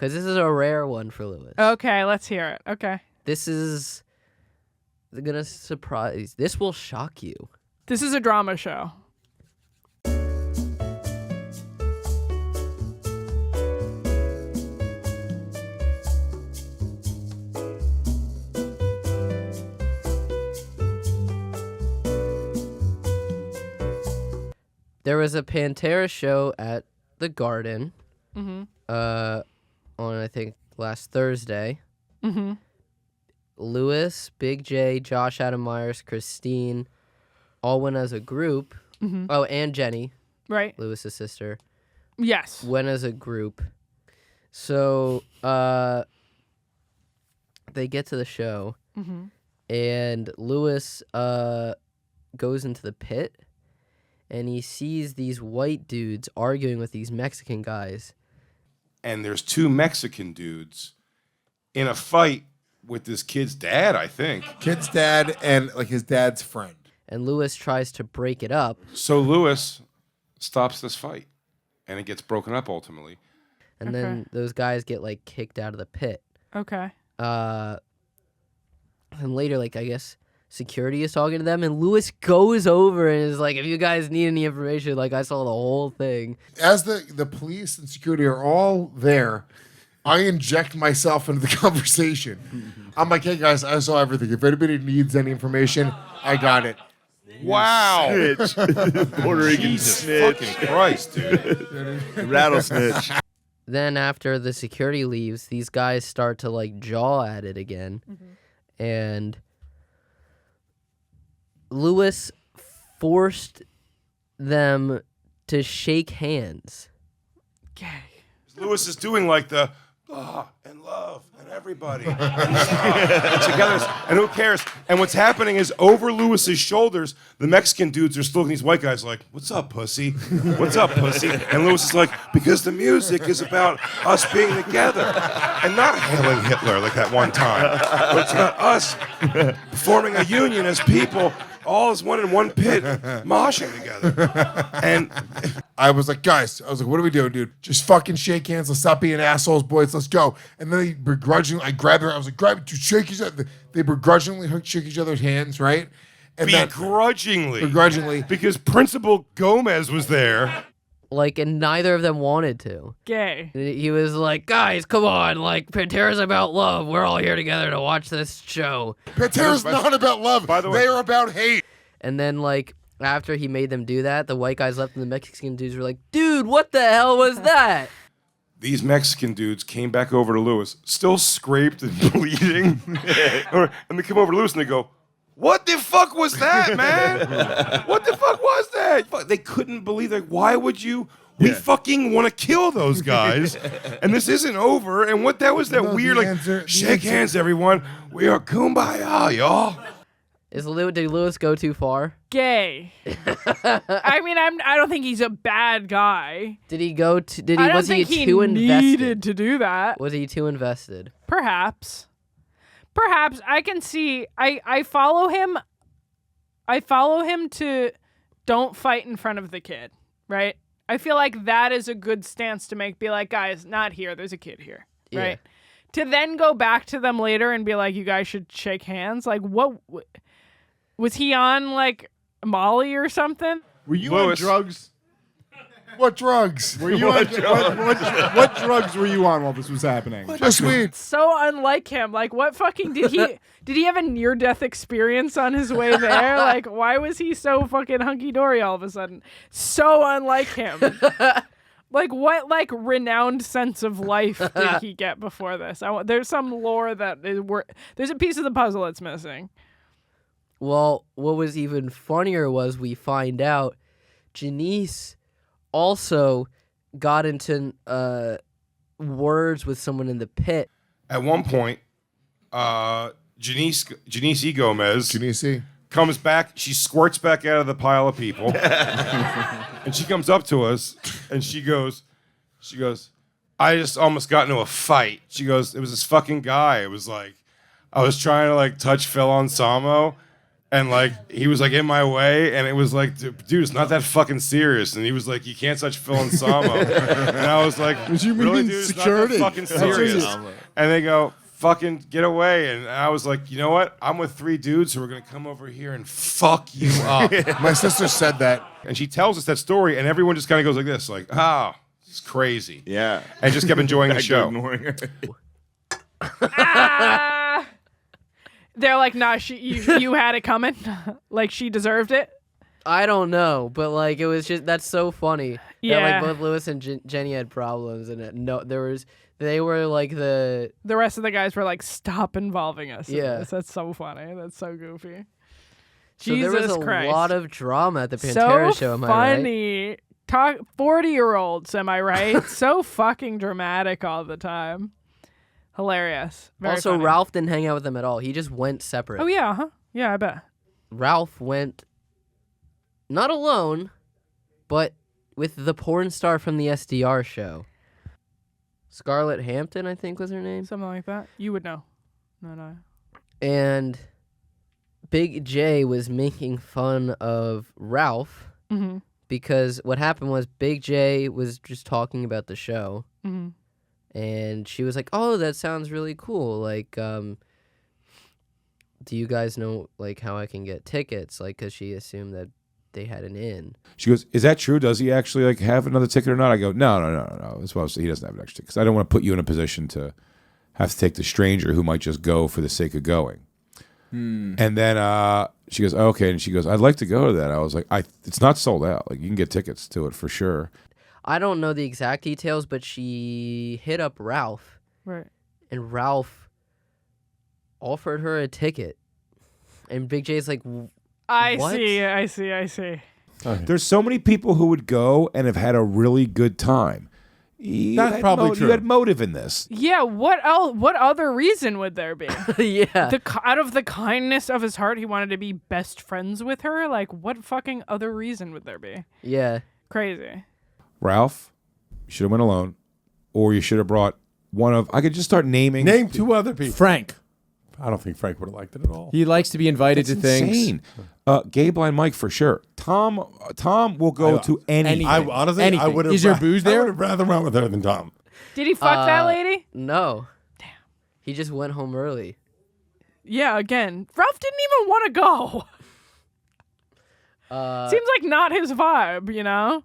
because this is a rare one for Lewis. Okay, let's hear it. Okay. This is gonna surprise. This will shock you. This is a drama show. There was a Pantera show at the Garden Mm-hmm. on, I think, last Thursday. Mm-hmm. Lewis, Big Jay, Josh, Adam Meyers, Christine all went as a group. Mm-hmm. Oh, and Jenny, Right. Lewis's sister, Yes. went as a group. So they get to the show, Mm-hmm. and Lewis goes into the pit, and he sees these white dudes arguing with these Mexican guys. And there's two Mexican dudes in a fight with this kid's dad, I think. Kid's dad and like his dad's friend. And Lewis tries to break it up. So Lewis stops this fight, and it gets broken up ultimately. And then those guys get, like, kicked out of the pit. Okay. And later, like, I guess security is talking to them, and Lewis goes over and is like, if you guys need any information, like, I saw the whole thing. As the police and security are all there, I inject myself into the conversation. I'm like, hey, guys, I saw everything. If anybody needs any information, I got it. Wow. Puerto Rican Jesus snitch. fucking Christ, dude. Rattlesnitch. Then after the security leaves, these guys start to, like, jaw at it again. And Lewis forced them to shake hands. Okay. Lewis is doing like the and love and everybody and together, and who cares? And what's happening is over Lewis's shoulders, the Mexican dudes are still looking at these white guys like, "What's up, pussy? What's up, pussy?" And Lewis is like, "Because the music is about us being together and not hailing Hitler like that one time. But it's about us forming a union as people." All as one in one pit, moshing together. And I was like, guys, what are we doing, dude? Just fucking shake hands. Let's stop being assholes, boys. Let's go. And then they begrudgingly, I grabbed her. I was like, grab it, dude, shake each other. They begrudgingly shake each other's hands, right? And begrudgingly. Because Principal Gomez was there. Like, and neither of them wanted to. Gay. He was like, guys, come on. Like, Pantera's about love. We're all here together to watch this show. Pantera's not about love. By the way, they are about hate. And then, like, after he made them do that, the white guys left and the Mexican dudes were like, dude, what the hell was that? These Mexican dudes came back over to Lewis, still scraped and bleeding. And they come over to Lewis and they go, "What the fuck was that, man? What the fuck was that?" They couldn't believe it. Why would you? We fucking want to kill those guys. And this isn't over. And what that was that weird, like, shake hands, everyone. We are kumbaya, y'all. Did Lewis go too far? Gay. I mean, I don't think he's a bad guy. Did he go to, I don't was he think too he invested? needed to do that. Was he too invested? Perhaps I can see. I follow him. I follow him to don't fight in front of the kid, right? I feel like that is a good stance to make. Be like, guys, not here. There's a kid here, right? To then go back to them later and be like, you guys should shake hands. Like, what was he on? Like Molly or something? Were you Lewis. on drugs? What drugs? Were you on what drugs were you on while this was happening? Just weed. So unlike him. Like, what fucking did he? Did he have a near-death experience on his way there? Like, why was he so fucking hunky-dory all of a sudden? So unlike him. Like, what, like, renowned sense of life did he get before this? There's some lore that there's a piece of the puzzle that's missing. Well, what was even funnier was we find out Janice also got into words with someone in the pit. At one point, Janice E. Gomez Janice comes back. She squirts back out of the pile of people. And she comes up to us, and she goes, I just almost got into a fight. She goes, it was this fucking guy. It was like, I was trying to, like, touch Phil Anselmo, And like he was like in my way, and it was like, dude, it's not that fucking serious. And he was like, you can't touch Phil and Samo. And I was like, you really, mean dude, security? it's not that fucking serious. And they go, fucking get away. And I was like, you know what? I'm with 3 dudes who are gonna come over here and fuck you up. My sister said that. And she tells us that story, and everyone just kind of goes like this, like, oh, it's crazy. Yeah. And just kept enjoying the Back to show. ignoring her. Ah! They're like, nah, you had it coming. Like she deserved it. I don't know, but like it was just that's so funny. Yeah. That, like both Lewis and Jenny had problems, and they were like The rest of the guys were like, stop involving us. in Yeah. this. That's so funny. That's so goofy. So there was Jesus a Christ. lot of drama at the Pantera show. Am I right? funny. 40-year-olds, am I right? So fucking dramatic all the time. Hilarious. Very Also, funny. Ralph didn't hang out with them at all. He just went separate. Oh yeah, huh? Yeah, I bet. Ralph went not alone, but with the porn star from the SDR show. Scarlett Hampton, I think was her name. Something like that. You would know. No. And Big Jay was making fun of Ralph Mm-hmm. because what happened was Big Jay was just talking about the show. Mm-hmm. And she was like, "Oh, that sounds really cool. Like, do you guys know like how I can get tickets?" Like, because she assumed that they had an in. She goes, is that true? Does he actually like have another ticket or not? I go, no. That's what I was saying. He doesn't have an extra ticket. Because I don't want to put you in a position to have to take the stranger who might just go for the sake of going. And then she goes, okay. And she goes, I'd like to go to that. I was like, it's not sold out. Like you can get tickets to it for sure. I don't know the exact details, but she hit up Ralph, Right. and Ralph offered her a ticket. And Big J's like, I What? see. There's so many people who would go and have had a really good time. That's probably true. You had motive in this. Yeah, what else? What other reason would there be? yeah. Out of the kindness of his heart, he wanted to be best friends with her? Like, what fucking other reason would there be? Yeah. Crazy. Ralph, you should have went alone, or you should have brought one of. I could just start naming. Name 2 other people. Frank. I don't think Frank would have liked it at all. He likes to be invited That's to things. insane. Gay Blind Mike for sure. Tom will go to any. I honestly, I Anything. would have. Is there booze there? I would have rather went with her than Tom. Did he fuck that lady? No. Damn. He just went home early. Yeah, again. Ralph didn't even want to go. Seems like not his vibe, you know?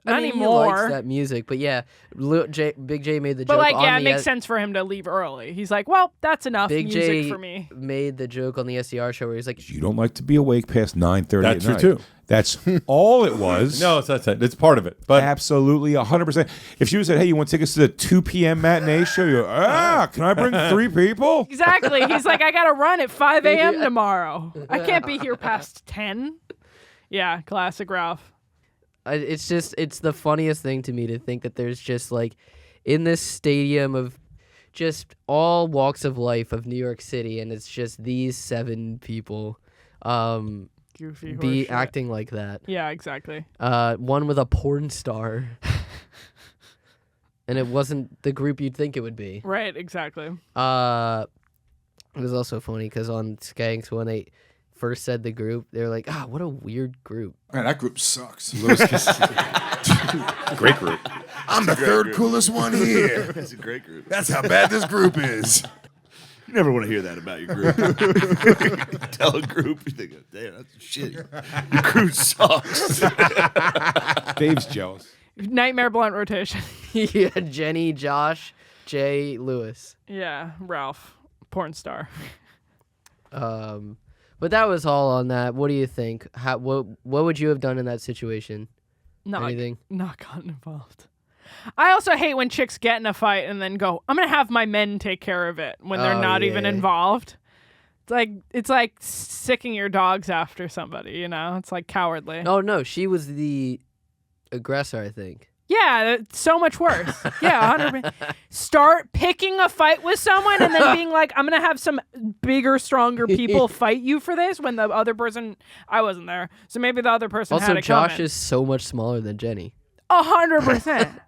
Not I mean, anymore. He likes that music, but yeah, Big J made the But joke like, on yeah, the it makes sense for him to leave early. He's like, well, that's enough Big music J for me. made the joke on the SDR show where he's like, You don't like to be awake past 9:30 That's at true, night. too. That's all it was. No, it's part of it. But Absolutely, 100%. If she would said, "Hey, you want tickets to the 2 p.m. matinee show?" You go, can I bring 3 people? Exactly. He's like, I gotta run at 5 a.m. tomorrow. I can't be here past 10. Yeah, classic Ralph. it's the funniest thing to me to think that there's just like in this stadium of just all walks of life of New York City, and it's just these 7 people Goofy be horseshit. acting like that. Yeah, exactly. One with a porn star. And it wasn't the group you'd think it would be. Right, exactly. It was also funny because on Skanks, when they first said the group, they were like, what a weird group. Man, that group sucks. Great group. I'm the third coolest one here. It's a great group. That's how bad this group is. You never want to hear that about your group. Tell a group, you think, damn, that's shit. Your group sucks. Dave's jealous. Nightmare blunt rotation. Yeah, Jenny, Josh, Jay, Lewis. Yeah, Ralph, porn star. But that was all on that. What do you think? What would you have done in that situation? Anything? Not gotten involved. I also hate when chicks get in a fight and then go, I'm gonna have my men take care of it when they're not even yeah. involved. It's like sicking your dogs after somebody, you know? It's like cowardly. Oh no, she was the aggressor, I think. Yeah, that's so much worse. Yeah, 100%. Start picking a fight with someone and then being like, I'm going to have some bigger, stronger people fight you for this when the other person, I wasn't there. So maybe the other person Also, had it Josh coming. is so much smaller than Jenny. 100%.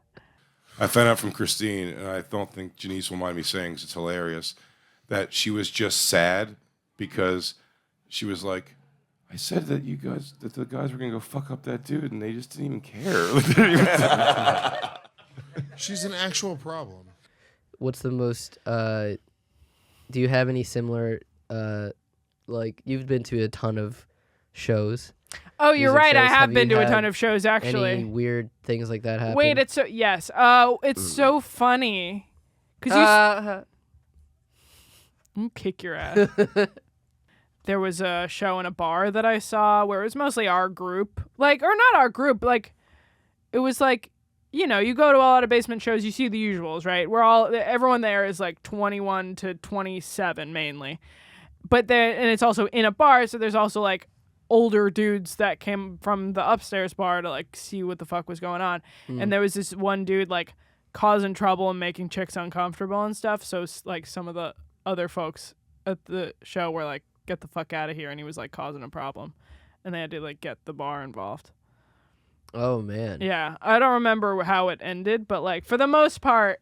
I found out from Christine, and I don't think Janice will mind me saying 'cause it's hilarious, that she was just sad because she was like, I said that the guys were gonna go fuck up that dude, and they just didn't even care. She's an actual problem. What's the most? Do you have any similar? Like you've been to a ton of shows. Oh, you're music right. I shows. have Have been you to a had ton of shows actually. Any weird things like that happen? Wait, it's so yes. It's so funny because you kick your ass. There was a show in a bar that I saw where it was mostly our group, or not our group, it was you go to a lot of basement shows, you see the usuals, right? Everyone there is 21 to 27 mainly, and it's also in a bar, so there's also older dudes that came from the upstairs bar to see what the fuck was going on, and there was this one dude causing trouble and making chicks uncomfortable and stuff. So some of the other folks at the show were get the fuck out of here, and he was causing a problem, and they had to get the bar involved. Oh man. Yeah, I don't remember how it ended, but for the most part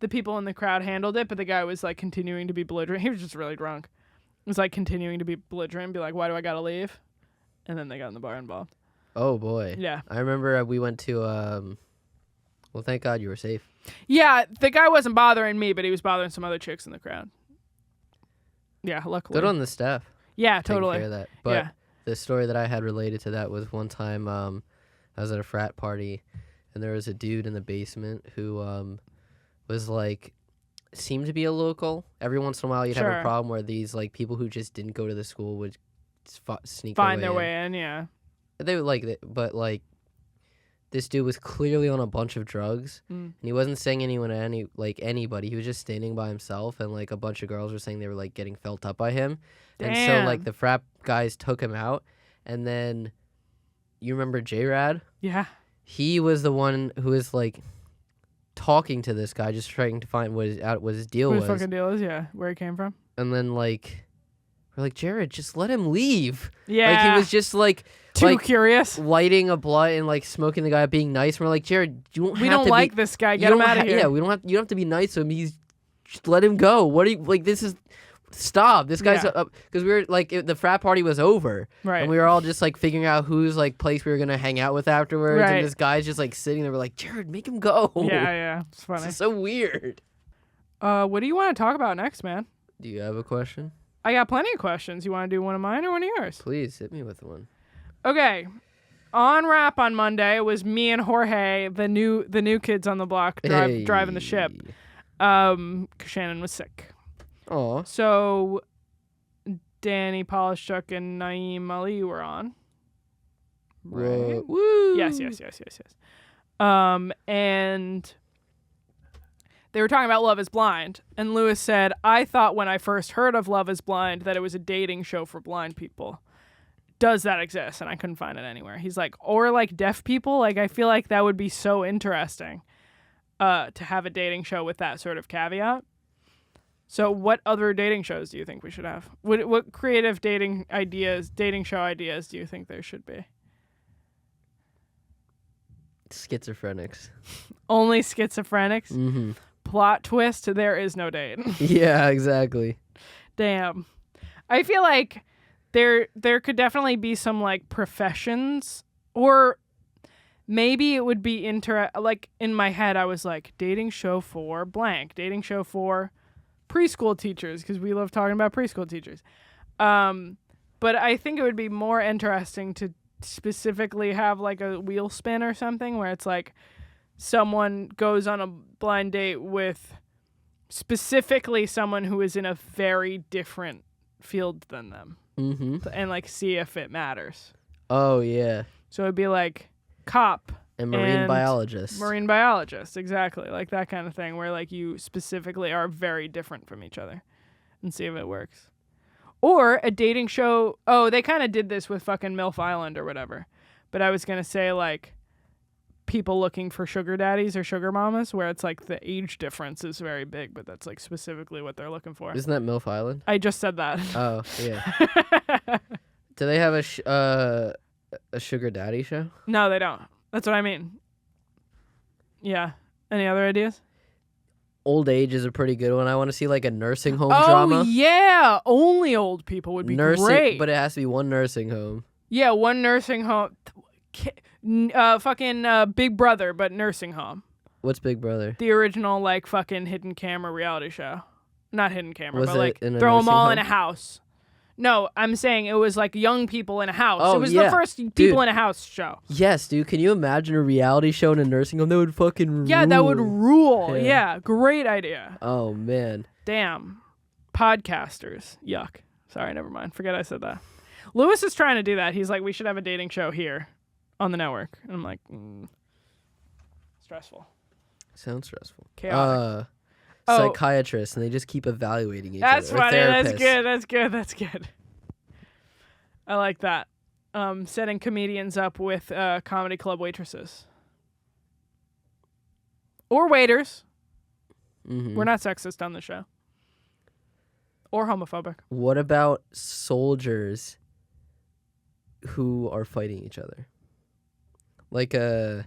the people in the crowd handled it, but the guy was continuing to be belligerent. He was just really drunk. He was continuing to be belligerent and be why do I gotta leave? And then they got in the bar involved. Oh boy. Yeah. I remember we went to well, thank God you were safe. Yeah, the guy wasn't bothering me, but he was bothering some other chicks in the crowd. Yeah, luckily. Good on the staff. Yeah, taking totally. care of that. But Yeah. the story that I had related to that was one time I was at a frat party, and there was a dude in the basement who was seemed to be a local. Every once in a while, you'd have Sure. a problem where these people who just didn't go to the school would sneak Find their their way way in, yeah. in. They would but this dude was clearly on a bunch of drugs, and he wasn't saying anyone anybody. He was just standing by himself, and a bunch of girls were saying they were getting felt up by him. And so Damn. the frat guys took him out, and then you remember J-Rad? Yeah. He was the one who was talking to this guy, just trying to find what his deal What was. his fucking deal is, yeah. Where he came from. And then we're Jared, just let him leave. Yeah. He was just Too curious. lighting a blunt and smoking the guy, being nice. And we're Jared, you don't We have don't to like be, this guy. you Get him don't out of ha- here. Yeah, you don't have to be nice to him. Just let him go. What do you this is stop. This guy's Yeah. because we were the frat party was over. Right. And we were all just figuring out whose place we were gonna hang out with afterwards. Right. And this guy's just sitting there. We're Jared, make him go. Yeah. It's funny. This is so weird. What do you want to talk about next, man? Do you have a question? I got plenty of questions. You want to do one of mine or one of yours? Please hit me with one. Okay. On Rap on Monday was me and Jorge, the new kids on the block, driving the ship. 'Cause Shannon was sick. Aw. So Danny Polishchuk and Naeem Ali were on. Right? Woo. Yes. And they were talking about Love is Blind, and Lewis said, I thought when I first heard of Love is Blind that it was a dating show for blind people. Does that exist? And I couldn't find it anywhere. He's or deaf people? I feel like that would be so interesting to have a dating show with that sort of caveat. So what other dating shows do you think we should have? What creative dating show ideas do you think there should be? Schizophrenics. Only schizophrenics? Mm-hmm. Plot twist, there is no date. Yeah, exactly. Damn. I feel like there could definitely be some professions, or maybe it would be in my head I was dating show for blank, dating show for preschool teachers, because we love talking about preschool teachers. But I think it would be more interesting to specifically have a wheel spin or something where it's someone goes on a blind date with specifically someone who is in a very different field than them. Mm-hmm. And see if it matters. Oh yeah. So it'd be cop And marine biologist. Marine biologist, exactly. That kind of thing where you specifically are very different from each other, and see if it works. Or a dating show. Oh, they kind of did this with fucking MILF Island or whatever. But I was going to say people looking for sugar daddies or sugar mamas, where it's the age difference is very big, but that's specifically what they're looking for. Isn't that MILF Island? I just said that. Oh yeah. Do they have a sugar daddy show? No, they don't. That's what I mean. Yeah. Any other ideas? old age is a pretty good one. I want to see like a nursing home Oh drama. yeah, only old people would be Nursing, great. but it has to be one nursing home. Yeah, one nursing home. Fucking Big Brother, but nursing home. What's Big Brother? The original, like, fucking hidden camera reality show. Not hidden camera, Was but, it like, in a throw them nursing all home? in a house. No, I'm saying it was, like, young people in a house. Oh, it was yeah. the first Dude. people in a house show. Yes, dude. Can you imagine a reality show in a nursing home? That would fucking Yeah, that would rule. rule. Yeah. Yeah, great idea. Oh man. Damn. Podcasters. Yuck. Sorry, never mind. Forget I said that. Lewis is trying to do that. He's like, we should have a dating show here on the network. And I'm like, stressful. Sounds stressful. Chaotic. Psychiatrists, and they just keep evaluating each That's other. Or funny. That's therapists. good. That's good. That's good. I like that. Setting comedians up with comedy club waitresses. Or waiters. Mhm. We're not sexist on the show. Or homophobic. What about soldiers who are fighting each other? Like a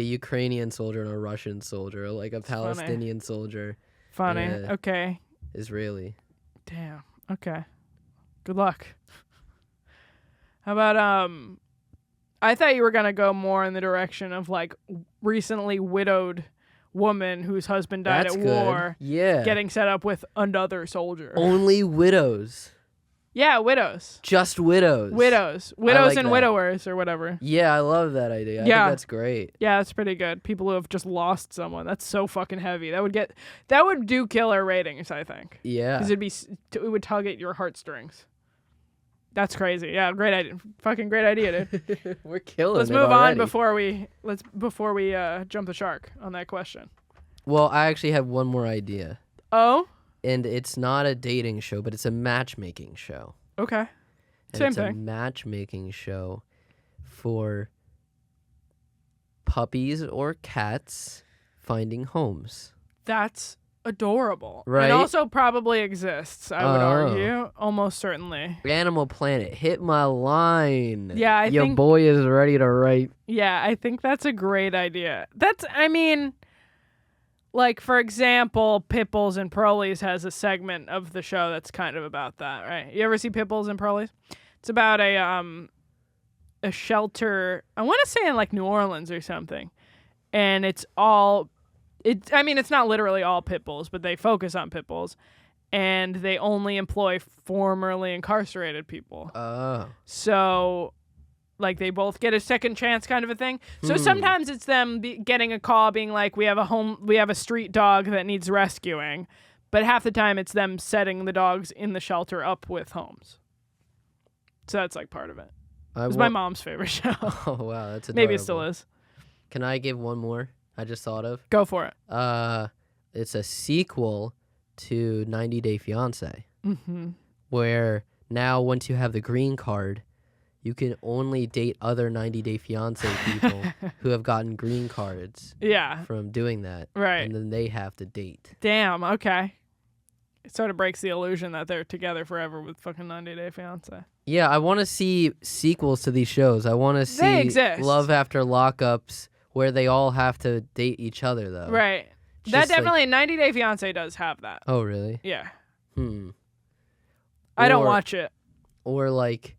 Ukrainian soldier and a Russian soldier, or like a Palestinian soldier, Funny. Yeah. Okay. Israeli. Damn. Okay. Good luck. How about I thought you were gonna go more in the direction of like recently widowed woman whose husband died That's at good. war Yeah. getting set up with another soldier. Only widows. Yeah, widows. Just widows. Widows like and that. widowers or whatever. Yeah, I love that idea. I Yeah. think that's great. Yeah, that's pretty good. People who have just lost someone. That's so fucking heavy. That would do killer ratings, I think. Yeah. Because it would tug at your heartstrings. That's crazy. Yeah, great idea. Fucking great idea, dude. We're killing Let's it move already. on before we jump the shark on that question. Well, I actually have one more idea. Oh, And it's not a dating show, but it's a matchmaking show. okay. And Same it's a thing. matchmaking show for puppies or cats finding homes. That's adorable. Right? And also probably exists, I would Oh. argue. Almost certainly. Animal Planet, hit my line. Yeah, I Your think- boy is ready to write. Yeah, I think that's a great idea. Like, for example, Pitbulls and Pearlies has a segment of the show that's kind of about that, right? You ever see Pitbulls and Pearlies? It's about a shelter, I want to say in, like, New Orleans or something. And it's not literally all pit bulls, but they focus on pit bulls. And they only employ formerly incarcerated people. Oh. So, like, they both get a second chance kind of a thing. So sometimes it's them getting a call being like, we have a street dog that needs rescuing. But half the time it's them setting the dogs in the shelter up with homes. So that's, like, part of it. It was my mom's favorite show. Oh, wow. That's adorable. Maybe it still is. Can I give one more I just thought of? Go for it. It's a sequel to 90 Day Fiancé, Mm-hmm. where now once you have the green card, you can only date other 90 Day Fiancé people who have gotten green cards Yeah. from doing that. Right. And then they have to date. Damn. Okay. It sort of breaks the illusion that they're together forever with fucking 90 Day Fiancé. Yeah, I want to see sequels to these shows. I want to see exist. Love After Lockups where they all have to date each other, though. Right. Just That like- definitely 90 Day Fiancé does have that. Oh, really? Yeah. I I don't watch it. Or like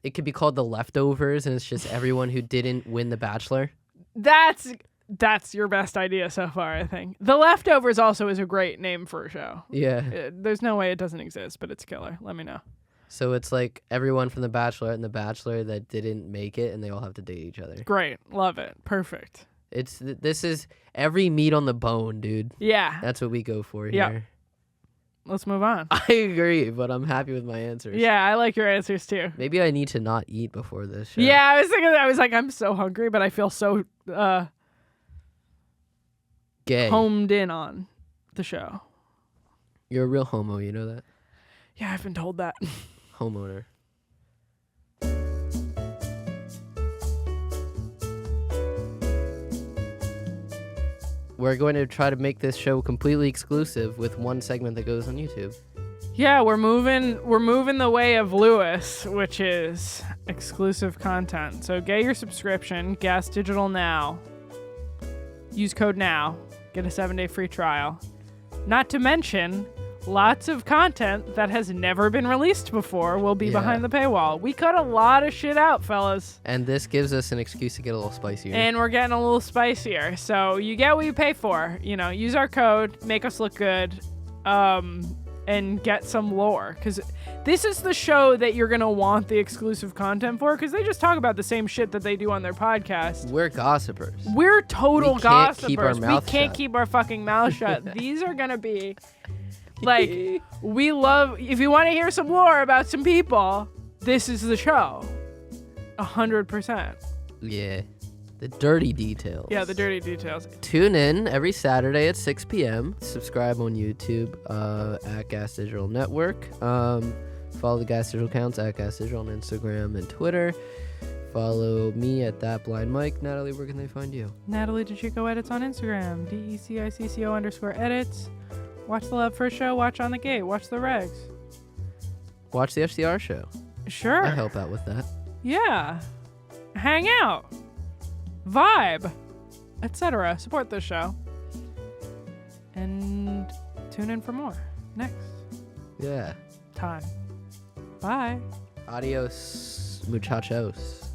it could be called The Leftovers, and it's just everyone who didn't win The Bachelor. That's your best idea so far, I think. The Leftovers also is a great name for a show. Yeah. There's no way it doesn't exist, but it's killer. Let me know. So it's like everyone from The Bachelor and The Bachelor that didn't make it, and they all have to date each other. Great. Love it. Perfect. This is every meat on the bone, dude. Yeah. That's what we go for Yeah. here. Let's move on. I agree, but I'm happy with my answers. Yeah, I like your answers too. Maybe I need to not eat before this show. Yeah, I was thinking that. I was like, I'm so hungry, but I feel so Gay. homed in on the show. You're a real homo, you know that? Yeah, I've been told that. Homeowner. We're going to try to make this show completely exclusive with one segment that goes on YouTube. Yeah, we're moving the way of Lewis, which is exclusive content. So get your subscription, Gas Digital now. Use code NOW. Get a 7-day free trial. Not to mention, lots of content that has never been released before will be behind the paywall. We cut a lot of shit out, fellas. And this gives us an excuse to get a little spicier. And we're getting a little spicier. So you get what you pay for. You know, use our code, make us look good, and get some lore. Because this is the show that you're going to want the exclusive content for, because they just talk about the same shit that they do on their podcast. We're gossipers. We're total We can't gossipers. keep our mouth we can't shut. keep our fucking mouth shut. These are going to be... Like, we love... If you want to hear some lore about some people, this is the show. 100%. Yeah. The dirty details. Yeah, the dirty details. Tune in every Saturday at 6 p.m. Subscribe on YouTube at Gas Digital Network. Follow the Gas Digital accounts at Gas Digital on Instagram and Twitter. Follow me at That Blind Mike. Natalie, where can they find you? Natalie DeChico edits on Instagram. DECICCO_edits. Watch the Love First show. Watch On the Gate. Watch the Regs. Watch the FCR show. Sure. I help out with that. Yeah. Hang out. Vibe. Etc. Support this show. And tune in for more next Yeah. time. Bye. Adios, muchachos.